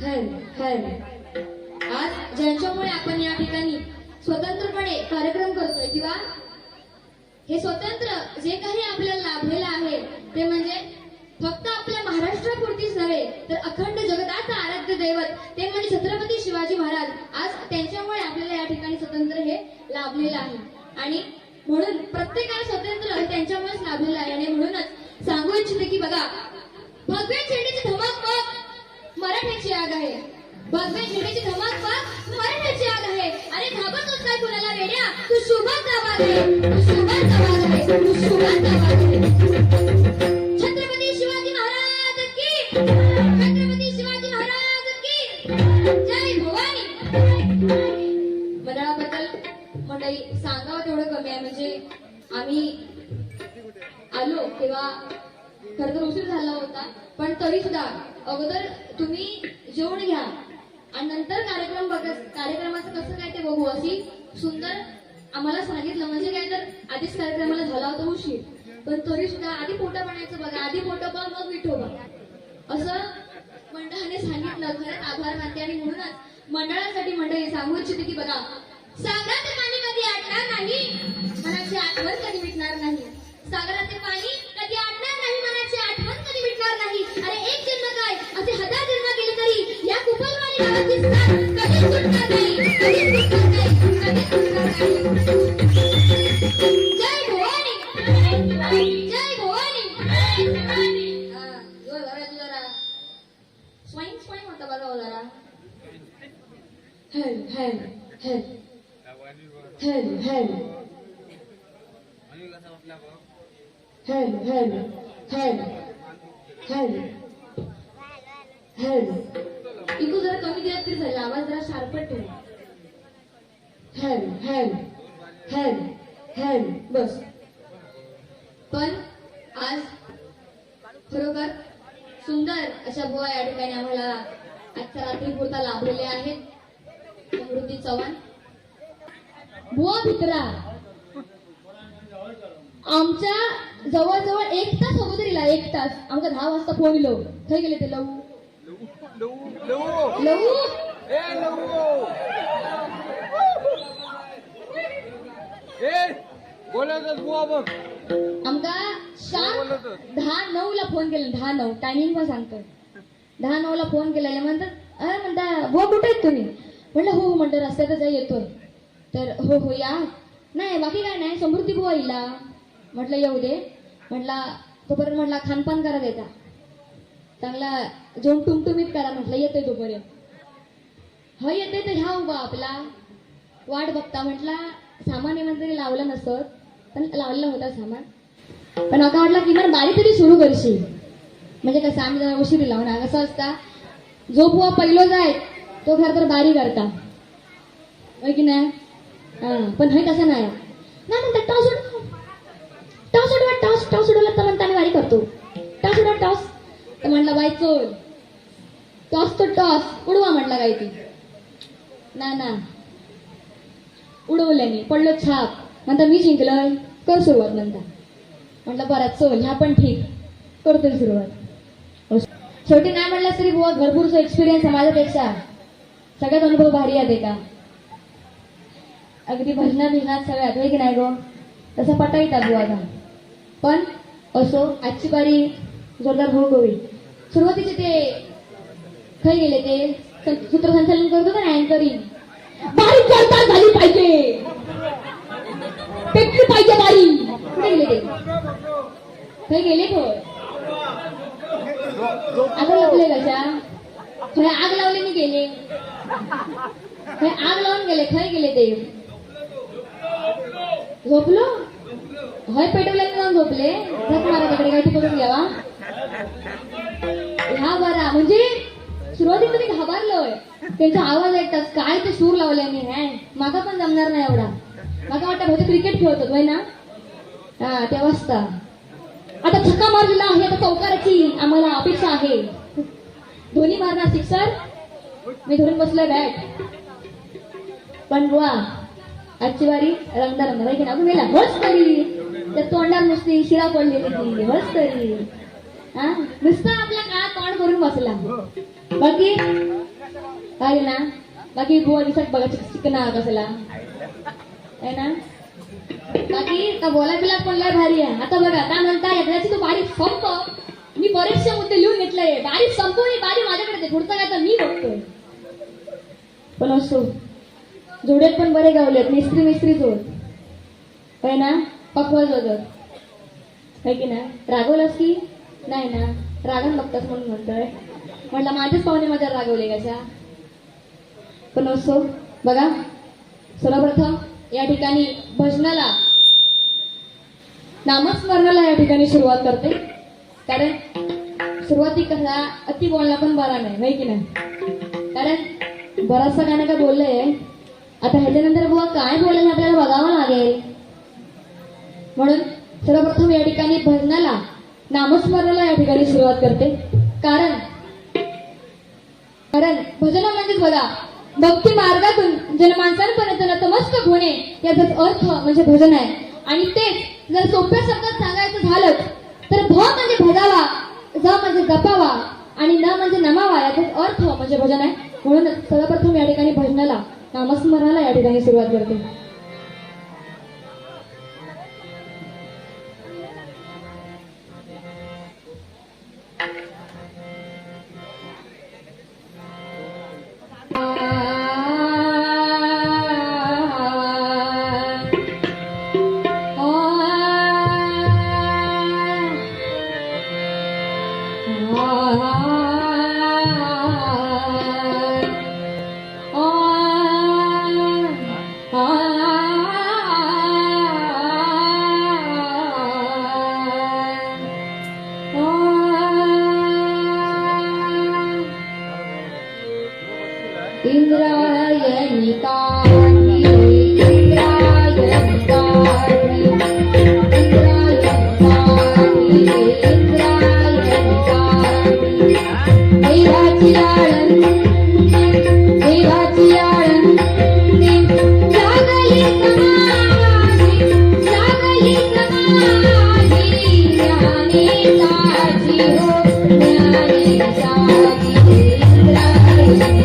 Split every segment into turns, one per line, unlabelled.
हर हर आज ज्यांच्यामुळे आपण या ठिकाणी स्वतंत्रपणे कार्यक्रम करतोय किंवा हे स्वतंत्र जे काही आपल्याला लाभलेलं आहे ते म्हणजे फक्त आपल्या महाराष्ट्रापुरतीच नव्हे तर अखंड जगताचं आराध्य दैवत ते म्हणजे छत्रपती शिवाजी महाराज. आज त्यांच्यामुळे आपल्याला या ठिकाणी स्वतंत्र हे लाभलेलं आहे आणि म्हणून प्रत्येकाला स्वतंत्र हे त्यांच्यामुळेच लाभलेलं आहे. आणि म्हणूनच सांगू इच्छिते की बघा, भगवे छेडीची धमक बघ मराठ्याची आग आहे. भगवे छेडीची धमक बघ मराठ्याची आग आहे. आणि घाबरतोस काय कुणाला वेड्या, तू शुभाचा आवाज आहे, तू शुभाचा आवाज आहे, तू शुभाचा आवाज आहे. छत्रपती शिवाजी महाराज की, छत्रपती शिवाजी महाराज की जय भवानी. मंडळाबद्दल मंडळी सांगावं तेवढं कमी आहे. म्हणजे आम्ही आलो तेव्हा खरं तर उशीर झाला होता, पण तरी सुद्धा अगोदर तुम्ही जेवण घ्या आणि नंतर कार्यक्रमाचं कसं काय ते बघू अशी सुंदर आम्हाला सांगितलं. म्हणजे काय तर आधीच कार्यक्रमाला झाला होता उशीर, पण तरी सुद्धा आधी पोटं बनायचं बघा, आधी पोटं बघ मग विठोबा असं मंडळाने सांगितलं. खरंच आभार मानते. आणि म्हणूनच मंडळासाठी मंडळी सांगू इच्छिते की बघा, सागराचे पाणी कधी आटणार नाही, मनाची आठवण कधी मिटणार नाही. सागराचे पाणी कधी आटणार नाही, मनाची आठवण कधी मिटणार नाही. अरे एक जन्म काय असे 1000 जन्म गेले तरी या कुपलवाणी गावाची साथ कधीच सुटणार नाही, कधीच सुटणार नाही, कधीच सुटणार नाही. जय भवानी, जय भवानी. जोर जरा स्वाईन स्वाईन होता बघा जरा. हॅल हॅल हॅल हॅल हॅल हॅल हॅल हॅल हॅल हॅल. इको जरा कमी दिला तरी झाला, आवाज जरा शार्पट ठेव. हॅल हॅल हॅल हॅल बस. पण आज खरोखर सुंदर अशा बुवा या ठिकाणी आम्हाला आजच्या रात्रीपुरता लाभलेले आहेत. समृद्धी चव्हाण बुवा भित्रा आमच्या जवळजवळ 1 तास अगोदरीला 1 तास आमचा 10 वाजता फोन येलो. थंय गेले ते लवू लवू आमका शाम 10:09 ला फोन केला. 10:09 टायमिंग पण सांगतो. 10:09 ला फोन केलेला म्हणतात म्हणता बुवा कुठे आहेत तुम्ही. म्हटलं हो म्हणतो रस्त्यातच येतोय. तर हो हो या. नाही बाकी काय नाही, समृद्धी बुवा येईला. म्हटलं येऊ दे. म्हटला तोपर्यंत म्हटला खानपान करा देता चांगला जेवण टुमटुमीत करा. म्हटलं येतोय तोपर्यंत. ह येते तर ह्या उभा आपला वाट बघता. म्हटला सामान एवढं तरी लावलं नसत, पण लावलेला होता सामान. पण आता वाटला किमान बारी तरी सुरू करशील, म्हणजे कसं आम्ही जरा उशिरी लावणार. कसं असता जो बुवा पहिलो जाय तो खरं तर बारी करता होय की नाही. पण हे तसं नाही म्हणतात टॉस टॉस उडवा टॉस टॉस उडवला तर म्हणता आम्ही बारी करतो. टॉस उडवा टॉस तर म्हटलं बाई चोल टॉस तो टॉस उडवा म्हटला काय ती ना उडवल्याने पडलो छाप. म्हणता मी जिंकलोय कर सुरुवात. म्हणता म्हटलं बरं चोल ह्या पण ठीक करतोय सुरुवात. शेवटी नाही म्हटलं तरी बुवा भरपूरचा एक्सपिरियन्स आहे माझ्यापेक्षा. सगळ्यात अनुभव भारी आहे का अगदी भजनात सगळ्यात होय की नाही गो. तसा पटाईत बुवाचा. पण असो आजची बारी जोरदार होऊ होईल. सुरुवातीचे ते खय गेले ते सूत्रसंचालन करतो का अँकरिंग. बारी जोरदार झाली पाहिजे, पेटली पाहिजे बारी. कुठे गेले ते खय गेले खय आता लपले कशा खय आग लावले मी गेले. खय आग लावून गेले खय गेले ते झोपलो. हय पेटवल्याने जाऊन झोपले. झक मारा तिकडे काय करून घ्यावा. ह्या बरा म्हणजे सुरुवातीमध्ये घाबरलोय. त्यांचा आवाज ऐकतात काय ते सूर लावल्याने हॅ माका पण जमणार नाही एवढा. माका वाटतं बहुतेक क्रिकेट खेळत होय ना. त्या वाजता आता छक्का मारलेला आहे. आता चौकाराची आम्हाला अपेक्षा आहे. धोनी मारणार सिक्सर, मी धरून बसलोय बॅट. पण बुवा आजची वारी रंगदार की ना मेला बस तरी त्या तोंडात नुसती शिळा पडलेली ती बस तरी हा नुसता आपला काळा तोंड करून बसला बाकी काय ना बाकी बुवा दिसत बघा चिकना कसला आहे ना बाकी का बोला बिला पण लय भारी आहे. आता बघा काय म्हणता एकदाची तू बारीक संप मी परीक्षा मुद्दे लिहून घेतलंय बारीक संपवली बारी माझ्याकडे ते पुढचं काय तर मी बघतोय पण असो जोड्यात पण बरे गावलेत मिस्त्री जोड आहे ना पकवाज वगैरे आहे की नाही रागवलंस की नाही ना रागण बघतास म्हणून म्हणतोय म्हटलं माझेच पाहुणे माझ्या रागवले कशा पण असो बघा सर्वप्रथम या ठिकाणी भजनाला नामस्मरणाला या ठिकाणी सुरुवात करते कारण सुरुवाती कसा अति बोलणं पण बरा नाही माहिती की नाही कारण बराचसा गाणं काय बोललंय आता ह्याच्यानंतर बुवा काय बोलेल आपल्याला बघावं लागेल म्हणून सर्वप्रथम या ठिकाणी भजनाला नामस्मरणाला या ठिकाणी सुरुवात करते कारण भजन म्हणजेच बघा भक्ती मार्गातून जनमानसांपर्यंत नतमस्तक होणे याचाच अर्थ म्हणजे भजन आहे आणि तेच जर सोप्या शब्दात सांगायचं झालं तर भ म्हणजे भजावा ज म्हणजे जपावा आणि न म्हणजे नमावा याचाच अर्थ म्हणजे भजन आहे म्हणून सर्वप्रथम या ठिकाणी भजनाला नामस्मरणाला या ठिकाणी सुरुवात करते. इंद्रायणी काठी इंद्रायणी काठी इंद्रायणी काठी देवाची आळंदी देवाची आळंदी लागली समाधी लागली समाधी ज्ञानेशाची हो ज्ञानेशाची इंद्रायणी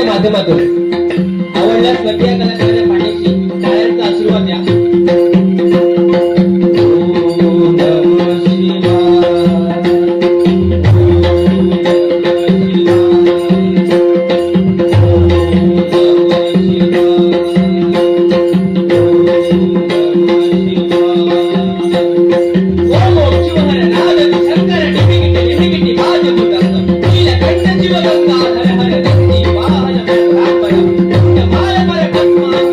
माध्यमातून आवडल्यास नक्की या कलाकाराच्या पाठीशी टाळ्यांचा आशीर्वाद द्या.
Bye.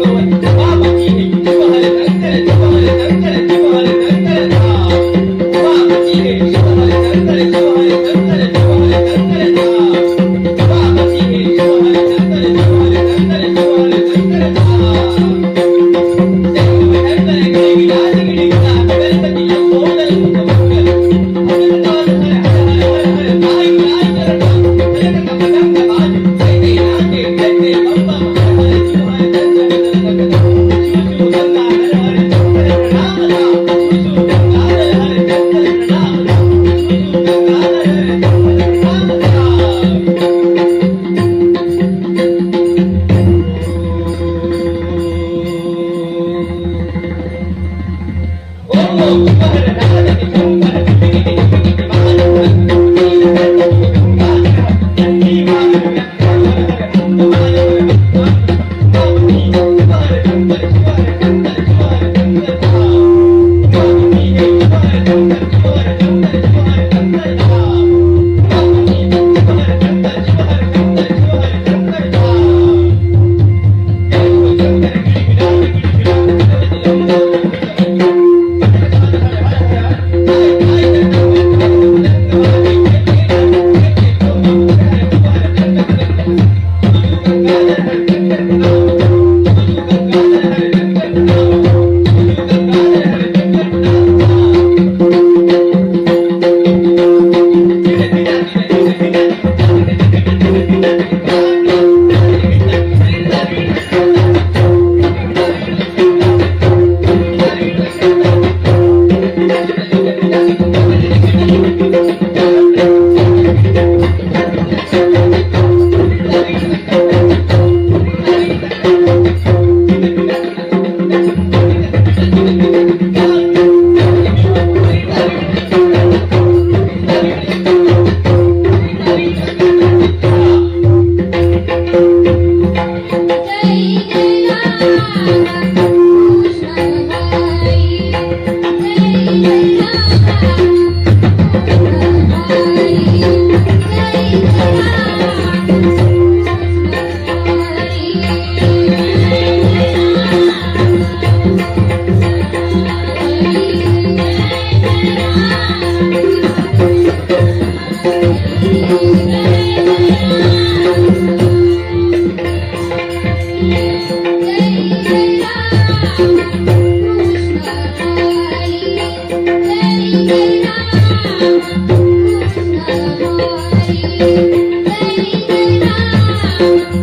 Thank you.